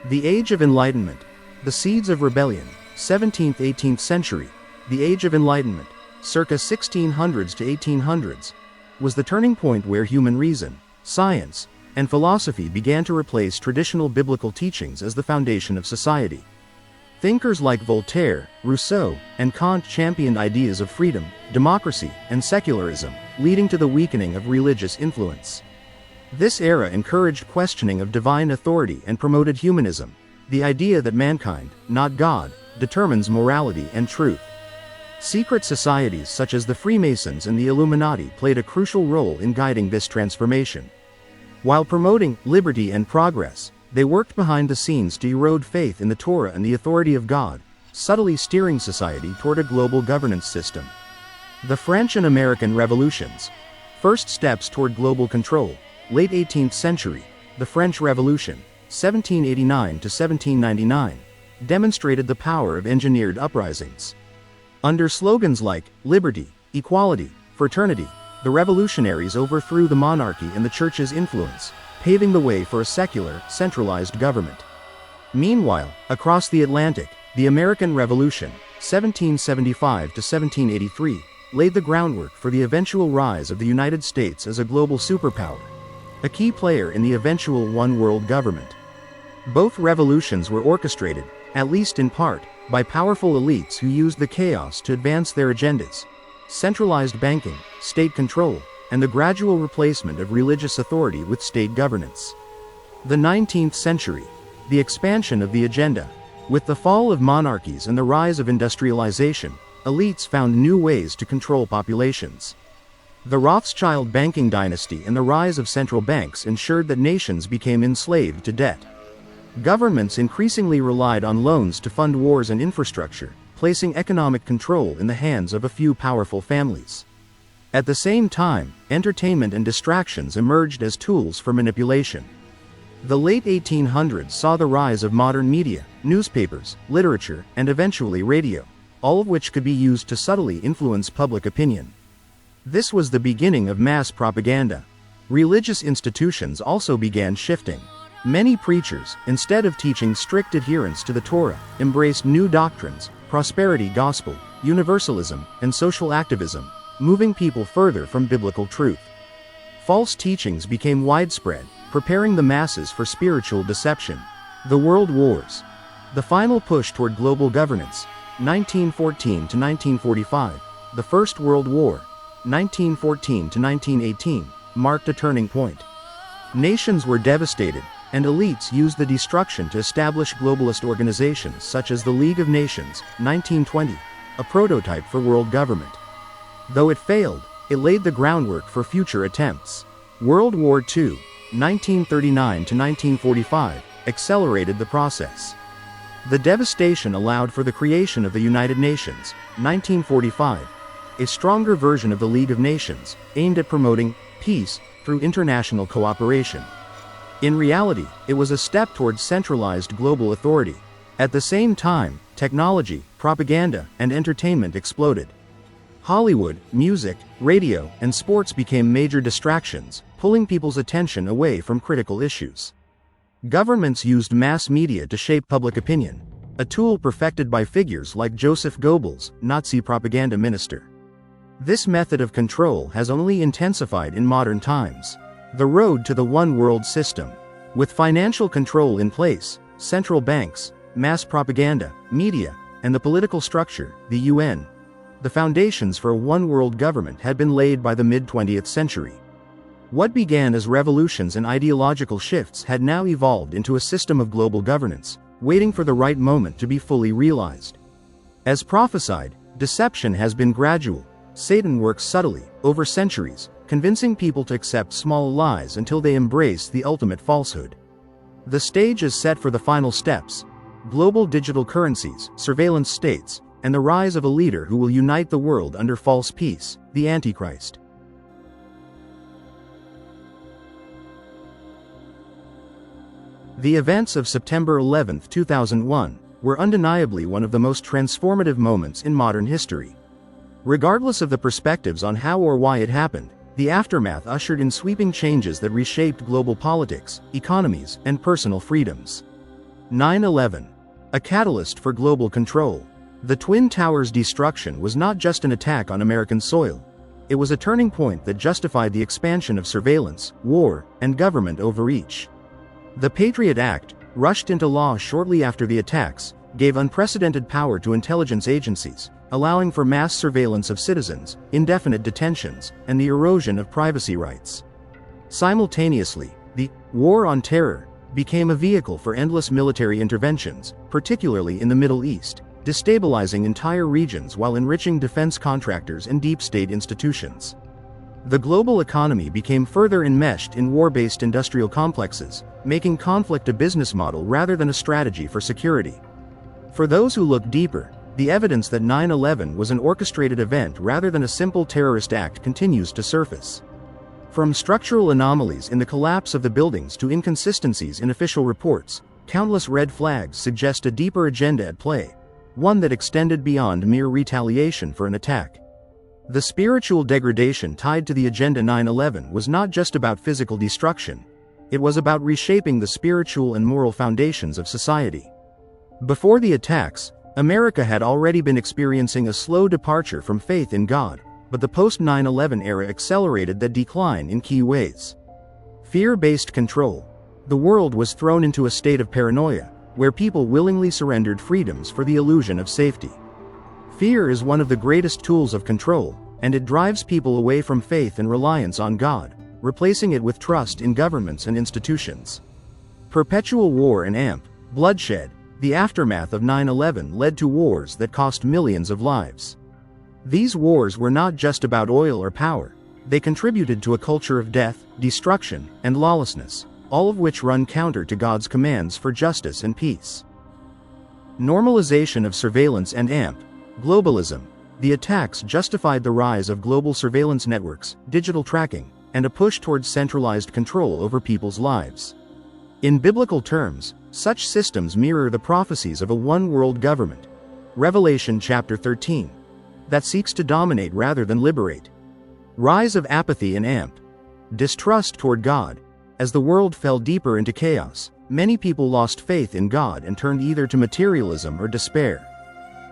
The Age of Enlightenment. The Seeds of Rebellion. 17th-18th century. The Age of Enlightenment, circa 1600s to 1800s, was the turning point where human reason, science, and philosophy began to replace traditional biblical teachings as the foundation of society. Thinkers like Voltaire, Rousseau, and Kant championed ideas of freedom, democracy, and secularism, leading to the weakening of religious influence. This era encouraged questioning of divine authority and promoted humanism, the idea that mankind, not God, determines morality and truth. Secret societies such as the Freemasons and the Illuminati played a crucial role in guiding this transformation. While promoting liberty and progress, they worked behind the scenes to erode faith in the Torah and the authority of God, subtly steering society toward a global governance system. The French and American Revolutions. First steps toward global control. Late 18th century, the French Revolution, 1789 to 1799, demonstrated the power of engineered uprisings. Under slogans like liberty, equality, fraternity, the revolutionaries overthrew the monarchy and the church's influence, paving the way for a secular, centralized government. Meanwhile, across the Atlantic, the American Revolution, 1775 to 1783, laid the groundwork for the eventual rise of the United States as a global superpower, a key player in the eventual one-world government. Both revolutions were orchestrated, at least in part, by powerful elites who used the chaos to advance their agendas: centralized banking, state control, and the gradual replacement of religious authority with state governance. The 19th century. The expansion of the agenda. With the fall of monarchies and the rise of industrialization, elites found new ways to control populations. The Rothschild banking dynasty and the rise of central banks ensured that nations became enslaved to debt. Governments increasingly relied on loans to fund wars and infrastructure, placing economic control in the hands of a few powerful families. At the same time, entertainment and distractions emerged as tools for manipulation. The late 1800s saw the rise of modern media, newspapers, literature, and eventually radio, all of which could be used to subtly influence public opinion. This was the beginning of mass propaganda. Religious institutions also began shifting. Many preachers, instead of teaching strict adherence to the Torah, embraced new doctrines: prosperity gospel, universalism, and social activism, moving people further from biblical truth. False teachings became widespread, preparing the masses for spiritual deception. The World Wars. The final push toward global governance, 1914 to 1945, the First World War, 1914 to 1918, marked a turning point. Nations were devastated, and elites used the destruction to establish globalist organizations such as the League of Nations, 1920, a prototype for world government. Though it failed, it laid the groundwork for future attempts. World War II, 1939 to 1945, accelerated the process. The devastation allowed for the creation of the United Nations, 1945, a stronger version of the League of Nations, aimed at promoting peace through international cooperation. In reality, it was a step towards centralized global authority. At the same time, technology, propaganda, and entertainment exploded. Hollywood, music, radio, and sports became major distractions, pulling people's attention away from critical issues. Governments used mass media to shape public opinion, a tool perfected by figures like Joseph Goebbels, Nazi propaganda minister. This method of control has only intensified in modern times. The road to the one-world system. With financial control in place, central banks, mass propaganda, media, and the political structure, the UN, the foundations for a one-world government had been laid by the mid-20th century. What began as revolutions and ideological shifts had now evolved into a system of global governance, waiting for the right moment to be fully realized. As prophesied, deception has been gradual. Satan works subtly, over centuries, convincing people to accept small lies until they embrace the ultimate falsehood. The stage is set for the final steps: global digital currencies, surveillance states, and the rise of a leader who will unite the world under false peace, the Antichrist. The events of September 11, 2001, were undeniably one of the most transformative moments in modern history. Regardless of the perspectives on how or why it happened, the aftermath ushered in sweeping changes that reshaped global politics, economies, and personal freedoms. 9/11. A catalyst for global control. The Twin Towers destruction was not just an attack on American soil. It was a turning point that justified the expansion of surveillance, war, and government overreach. The Patriot Act, rushed into law shortly after the attacks, gave unprecedented power to intelligence agencies, allowing for mass surveillance of citizens, indefinite detentions, and the erosion of privacy rights. Simultaneously, the War on Terror became a vehicle for endless military interventions, particularly in the Middle East, destabilizing entire regions while enriching defense contractors and deep state institutions. The global economy became further enmeshed in war-based industrial complexes, making conflict a business model rather than a strategy for security. For those who look deeper, the evidence that 9/11 was an orchestrated event rather than a simple terrorist act continues to surface. From structural anomalies in the collapse of the buildings to inconsistencies in official reports, countless red flags suggest a deeper agenda at play, one that extended beyond mere retaliation for an attack. The spiritual degradation tied to the Agenda 9/11 was not just about physical destruction, it was about reshaping the spiritual and moral foundations of society. Before the attacks, America had already been experiencing a slow departure from faith in God, but the post-9/11 era accelerated that decline in key ways. Fear-based control. The world was thrown into a state of paranoia, where people willingly surrendered freedoms for the illusion of safety. Fear is one of the greatest tools of control, and it drives people away from faith and reliance on God, replacing it with trust in governments and institutions. Perpetual war and bloodshed. The aftermath of 9/11 led to wars that cost millions of lives. These wars were not just about oil or power, they contributed to a culture of death, destruction, and lawlessness, all of which run counter to God's commands for justice and peace. Normalization of surveillance and globalism. The attacks justified the rise of global surveillance networks, digital tracking, and a push towards centralized control over people's lives. In biblical terms, such systems mirror the prophecies of a one-world government, Revelation chapter 13, that seeks to dominate rather than liberate. Rise of apathy and distrust toward God. As the world fell deeper into chaos, many people lost faith in God and turned either to materialism or despair.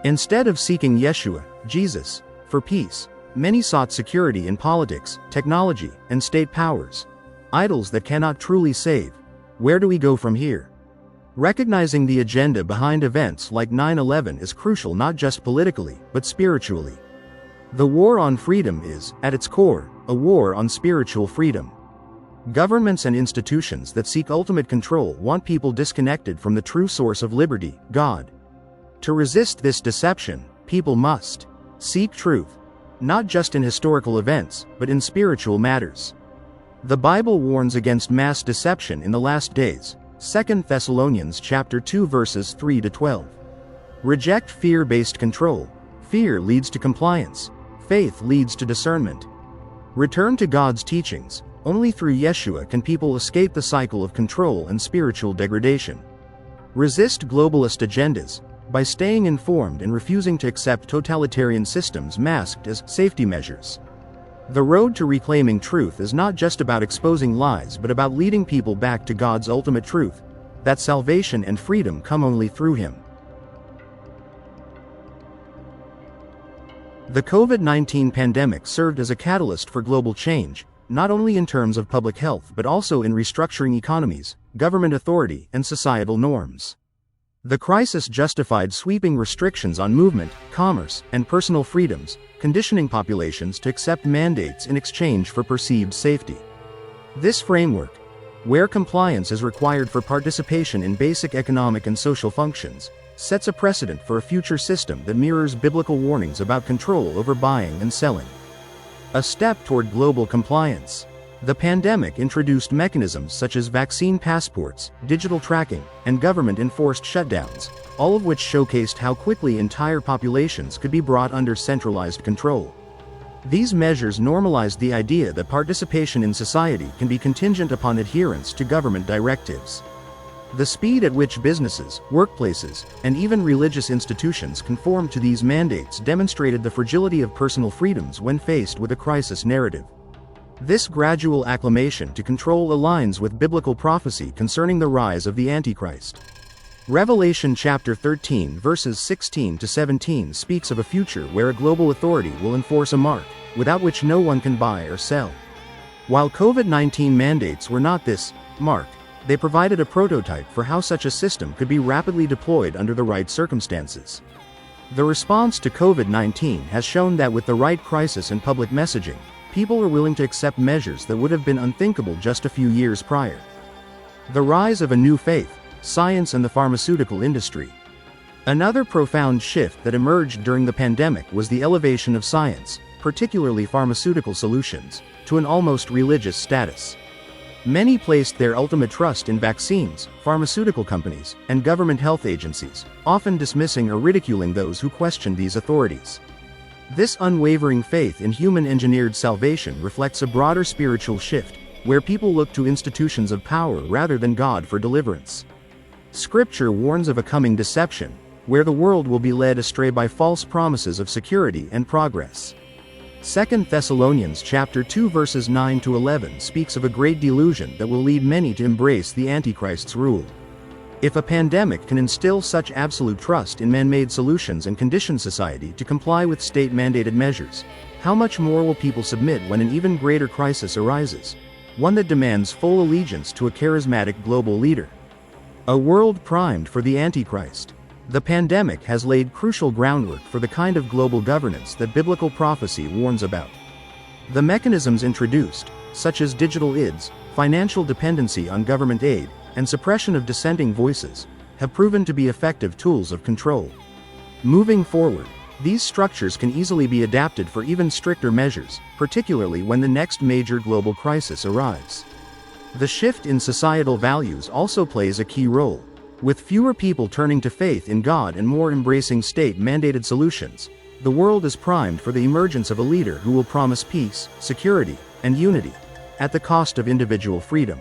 Instead of seeking Yeshua, Jesus, for peace, many sought security in politics, technology, and state powers, idols that cannot truly save. Where do we go from here? Recognizing the agenda behind events like 9/11 is crucial not just politically, but spiritually. The war on freedom is, at its core, a war on spiritual freedom. Governments and institutions that seek ultimate control want people disconnected from the true source of liberty, God. To resist this deception, people must seek truth, not just in historical events, but in spiritual matters. The Bible warns against mass deception in the last days, 2 Thessalonians chapter 2 verses 3 to 12. Reject fear-based control. Fear leads to compliance. Faith leads to discernment. Return to God's teachings. Only through Yeshua can people escape the cycle of control and spiritual degradation. Resist globalist agendas by staying informed and refusing to accept totalitarian systems masked as safety measures. The road to reclaiming truth is not just about exposing lies but about leading people back to God's ultimate truth, that salvation and freedom come only through Him. The COVID-19 pandemic served as a catalyst for global change, not only in terms of public health but also in restructuring economies, government authority, and societal norms. The crisis justified sweeping restrictions on movement, commerce, and personal freedoms, conditioning populations to accept mandates in exchange for perceived safety. This framework, where compliance is required for participation in basic economic and social functions, sets a precedent for a future system that mirrors biblical warnings about control over buying and selling. A step toward global compliance. The pandemic introduced mechanisms such as vaccine passports, digital tracking, and government-enforced shutdowns, all of which showcased how quickly entire populations could be brought under centralized control. These measures normalized the idea that participation in society can be contingent upon adherence to government directives. The speed at which businesses, workplaces, and even religious institutions conformed to these mandates demonstrated the fragility of personal freedoms when faced with a crisis narrative. This gradual acclimation to control aligns with biblical prophecy concerning the rise of the Antichrist. Revelation chapter 13 verses 16 to 17 speaks of a future where a global authority will enforce a mark, without which no one can buy or sell. While COVID-19 mandates were not this mark, they provided a prototype for how such a system could be rapidly deployed under the right circumstances. The response to COVID-19 has shown that with the right crisis and public messaging, people are willing to accept measures that would have been unthinkable just a few years prior. The rise of a new faith, science and the pharmaceutical industry. Another profound shift that emerged during the pandemic was the elevation of science, particularly pharmaceutical solutions, to an almost religious status. Many placed their ultimate trust in vaccines, pharmaceutical companies, and government health agencies, often dismissing or ridiculing those who questioned these authorities. This unwavering faith in human-engineered salvation reflects a broader spiritual shift, where people look to institutions of power rather than God for deliverance. Scripture warns of a coming deception, where the world will be led astray by false promises of security and progress. 2 Thessalonians chapter 2 verses 9 to 11 speaks of a great delusion that will lead many to embrace the Antichrist's rule. If a pandemic can instill such absolute trust in man-made solutions and condition society to comply with state-mandated measures, how much more will people submit when an even greater crisis arises, one that demands full allegiance to a charismatic global leader? A world primed for the Antichrist. The pandemic has laid crucial groundwork for the kind of global governance that biblical prophecy warns about. The mechanisms introduced, such as digital IDs, financial dependency on government aid, and suppression of dissenting voices, have proven to be effective tools of control. Moving forward, these structures can easily be adapted for even stricter measures, particularly when the next major global crisis arrives. The shift in societal values also plays a key role. With fewer people turning to faith in God and more embracing state-mandated solutions, the world is primed for the emergence of a leader who will promise peace, security, and unity, at the cost of individual freedom.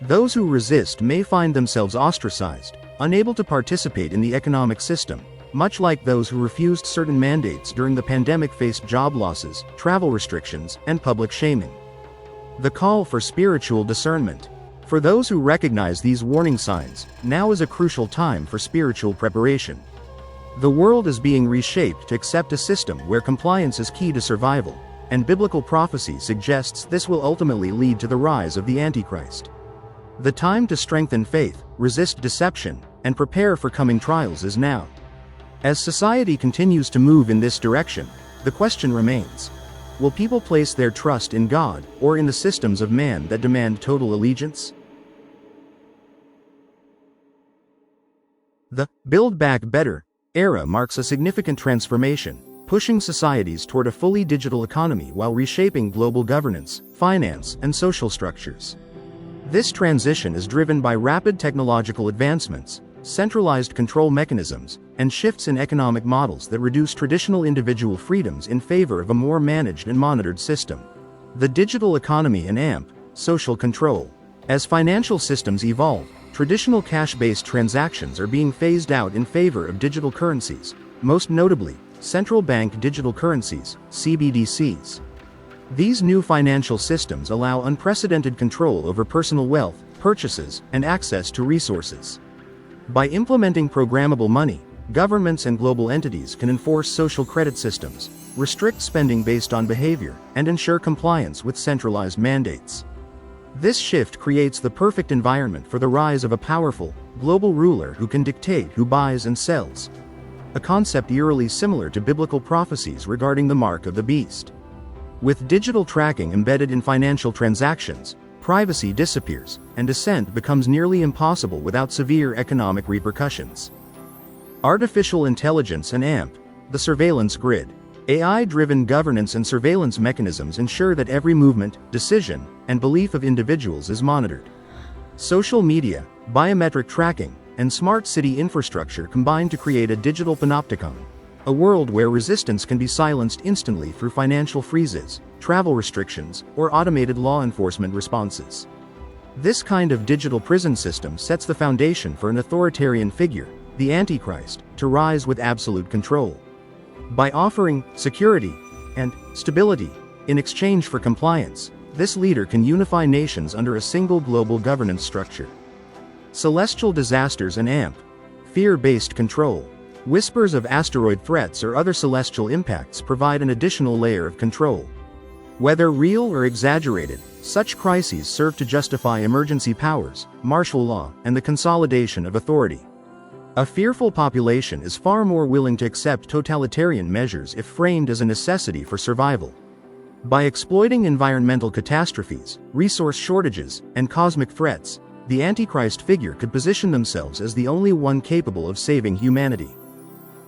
Those who resist may find themselves ostracized, unable to participate in the economic system, much like those who refused certain mandates during the pandemic faced job losses, travel restrictions, and public shaming. The call for spiritual discernment. For those who recognize these warning signs, now is a crucial time for spiritual preparation. The world is being reshaped to accept a system where compliance is key to survival, and biblical prophecy suggests this will ultimately lead to the rise of the Antichrist. The time to strengthen faith, resist deception, and prepare for coming trials is now. As society continues to move in this direction, the question remains: will people place their trust in God, or in the systems of man that demand total allegiance? The Build Back Better era marks a significant transformation, pushing societies toward a fully digital economy while reshaping global governance, finance, and social structures. This transition is driven by rapid technological advancements, centralized control mechanisms, and shifts in economic models that reduce traditional individual freedoms in favor of a more managed and monitored system. The digital economy and social control. As financial systems evolve, traditional cash-based transactions are being phased out in favor of digital currencies, most notably, central bank digital currencies, CBDCs. These new financial systems allow unprecedented control over personal wealth, purchases, and access to resources. By implementing programmable money, governments and global entities can enforce social credit systems, restrict spending based on behavior, and ensure compliance with centralized mandates. This shift creates the perfect environment for the rise of a powerful, global ruler who can dictate who buys and sells. A concept eerily similar to biblical prophecies regarding the mark of the beast. With digital tracking embedded in financial transactions, privacy disappears, and dissent becomes nearly impossible without severe economic repercussions. Artificial intelligence and the surveillance grid. AI-driven governance and surveillance mechanisms ensure that every movement, decision, and belief of individuals is monitored. Social media, biometric tracking, and smart city infrastructure combine to create a digital panopticon, a world where resistance can be silenced instantly through financial freezes, travel restrictions, or automated law enforcement responses. This kind of digital prison system sets the foundation for an authoritarian figure, the Antichrist, to rise with absolute control. By offering security and stability in exchange for compliance, this leader can unify nations under a single global governance structure. Celestial disasters and Fear-based control. Whispers of asteroid threats or other celestial impacts provide an additional layer of control. Whether real or exaggerated, such crises serve to justify emergency powers, martial law, and the consolidation of authority. A fearful population is far more willing to accept totalitarian measures if framed as a necessity for survival. By exploiting environmental catastrophes, resource shortages, and cosmic threats, the Antichrist figure could position themselves as the only one capable of saving humanity.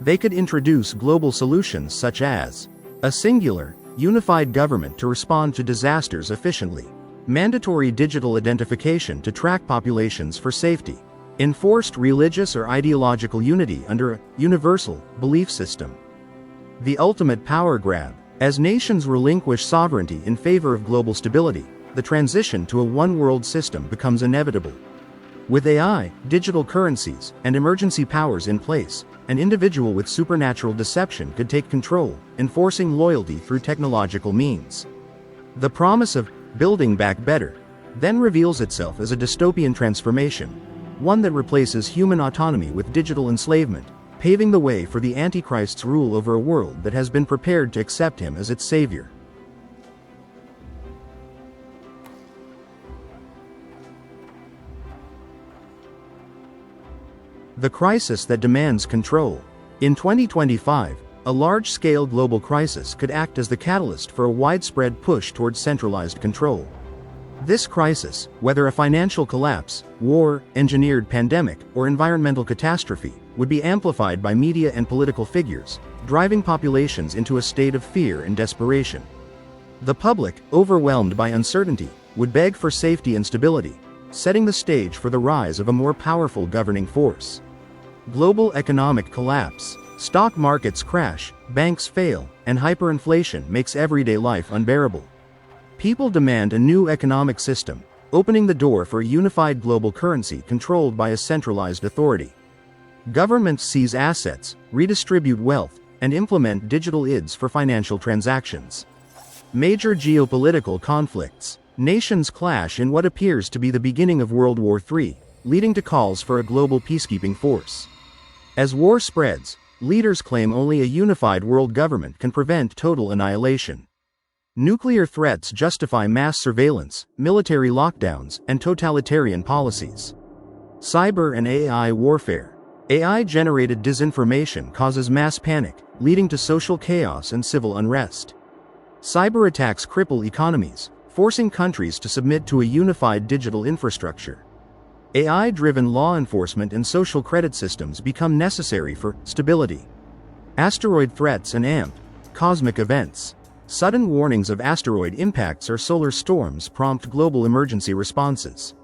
They could introduce global solutions such as a singular, unified government to respond to disasters efficiently, mandatory digital identification to track populations for safety, enforced religious or ideological unity under a universal belief system. The ultimate power grab. As nations relinquish sovereignty in favor of global stability, the transition to a one-world system becomes inevitable. With AI, digital currencies, and emergency powers in place, an individual with supernatural deception could take control, enforcing loyalty through technological means. The promise of building back better then reveals itself as a dystopian transformation, one that replaces human autonomy with digital enslavement, paving the way for the Antichrist's rule over a world that has been prepared to accept him as its savior. The crisis that demands control. In 2025, a large-scale global crisis could act as the catalyst for a widespread push towards centralized control. This crisis, whether a financial collapse, war, engineered pandemic, or environmental catastrophe, would be amplified by media and political figures, driving populations into a state of fear and desperation. The public, overwhelmed by uncertainty, would beg for safety and stability, setting the stage for the rise of a more powerful governing force. Global economic collapse. Stock markets crash, banks fail, and hyperinflation makes everyday life unbearable. People demand a new economic system, opening the door for a unified global currency controlled by a centralized authority. Governments seize assets, redistribute wealth, and implement digital IDs for financial transactions. Major geopolitical conflicts. Nations clash in what appears to be the beginning of World War III, leading to calls for a global peacekeeping force. As war spreads, leaders claim only a unified world government can prevent total annihilation. Nuclear threats justify mass surveillance, military lockdowns, and totalitarian policies. Cyber and AI warfare. AI-generated disinformation causes mass panic, leading to social chaos and civil unrest. Cyber attacks cripple economies, forcing countries to submit to a unified digital infrastructure. AI-driven law enforcement and social credit systems become necessary for stability. Asteroid threats and cosmic events. Sudden warnings of asteroid impacts or solar storms prompt global emergency responses.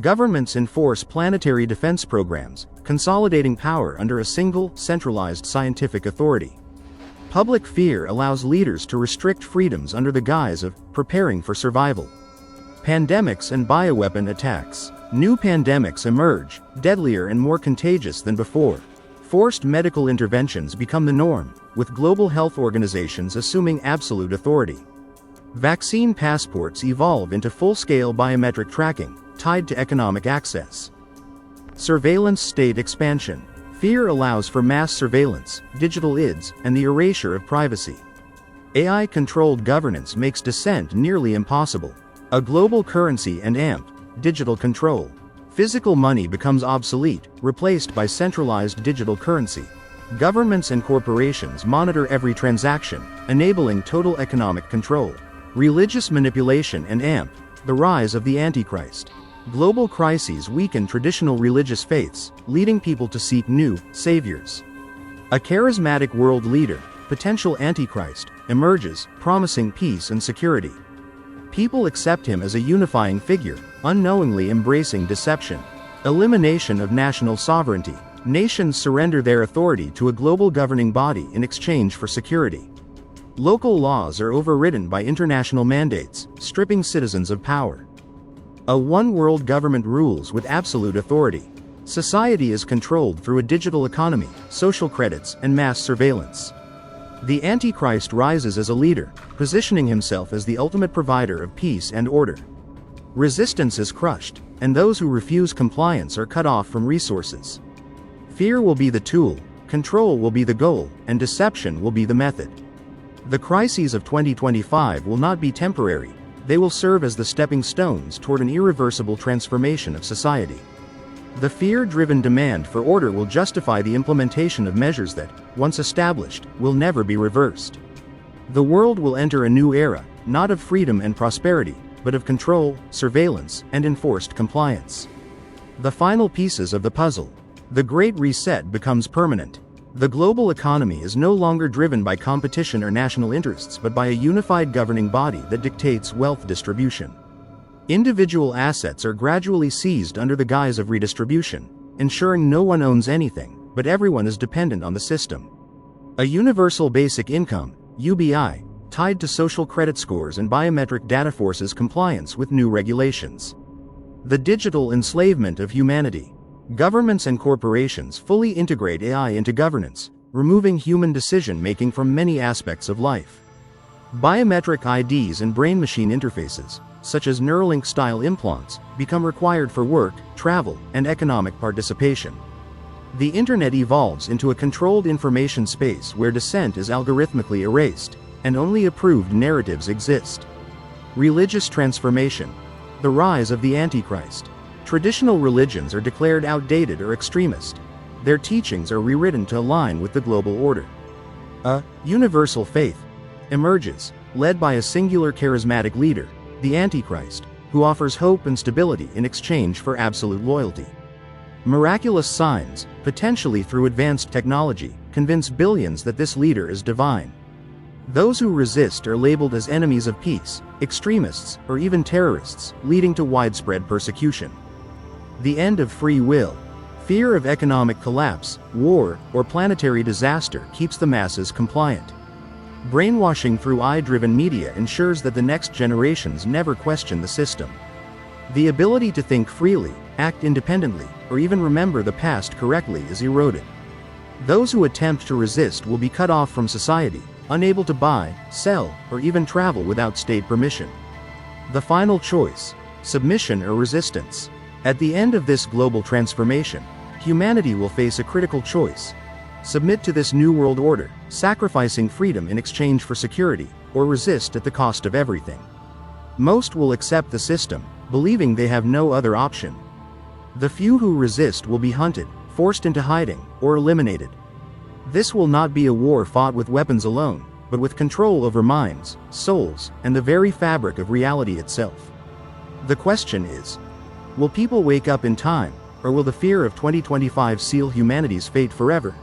Governments enforce planetary defense programs, consolidating power under a single, centralized scientific authority. Public fear allows leaders to restrict freedoms under the guise of preparing for survival. Pandemics and bioweapon attacks. New pandemics emerge, deadlier and more contagious than before. Forced medical interventions become the norm, with global health organizations assuming absolute authority. Vaccine passports evolve into full-scale biometric tracking, tied to economic access. Surveillance state expansion. Fear allows for mass surveillance, digital IDs, and the erasure of privacy. AI-controlled governance makes dissent nearly impossible. A global currency and digital control. Physical money becomes obsolete, replaced by centralized digital currency. Governments and corporations monitor every transaction, enabling total economic control. Religious manipulation and the rise of the Antichrist. Global crises weaken traditional religious faiths, leading people to seek new saviors. A charismatic world leader, potential Antichrist, emerges, promising peace and security. People accept him as a unifying figure, unknowingly embracing deception. Elimination of national sovereignty. Nations surrender their authority to a global governing body in exchange for security. Local laws are overridden by international mandates, stripping citizens of power. A one-world government rules with absolute authority. Society is controlled through a digital economy, social credits, and mass surveillance. The Antichrist rises as a leader, positioning himself as the ultimate provider of peace and order. Resistance is crushed, and those who refuse compliance are cut off from resources. Fear will be the tool, control will be the goal, and deception will be the method. The crises of 2025 will not be temporary, they will serve as the stepping stones toward an irreversible transformation of society. The fear-driven demand for order will justify the implementation of measures that, once established, will never be reversed. The world will enter a new era, not of freedom and prosperity, but of control, surveillance, and enforced compliance. The final pieces of the puzzle. The Great Reset becomes permanent. The global economy is no longer driven by competition or national interests but by a unified governing body that dictates wealth distribution. Individual assets are gradually seized under the guise of redistribution, ensuring no one owns anything, but everyone is dependent on the system. A universal basic income, UBI, tied to social credit scores and biometric data forces compliance with new regulations. The digital enslavement of humanity. Governments and corporations fully integrate AI into governance, removing human decision-making from many aspects of life. Biometric IDs and brain-machine interfaces, such as Neuralink-style implants, become required for work, travel, and economic participation. The Internet evolves into a controlled information space where dissent is algorithmically erased, and only approved narratives exist. Religious transformation. The rise of the Antichrist. Traditional religions are declared outdated or extremist. Their teachings are rewritten to align with the global order. A universal faith emerges, led by a singular charismatic leader, the Antichrist, who offers hope and stability in exchange for absolute loyalty. Miraculous signs, potentially through advanced technology, convince billions that this leader is divine. Those who resist are labeled as enemies of peace, extremists, or even terrorists, leading to widespread persecution. The end of free will. Fear of economic collapse, war, or planetary disaster keeps the masses compliant. Brainwashing through AI-driven media ensures that the next generations never question the system. The ability to think freely, act independently, or even remember the past correctly is eroded. Those who attempt to resist will be cut off from society, unable to buy, sell, or even travel without state permission. The final choice: submission or resistance. At the end of this global transformation, humanity will face a critical choice: submit to this new world order, sacrificing freedom in exchange for security, or resist at the cost of everything. Most will accept the system, believing they have no other option. The few who resist will be hunted, forced into hiding, or eliminated. This will not be a war fought with weapons alone, but with control over minds, souls, and the very fabric of reality itself. The question is, will people wake up in time, or will the fear of 2025 seal humanity's fate forever?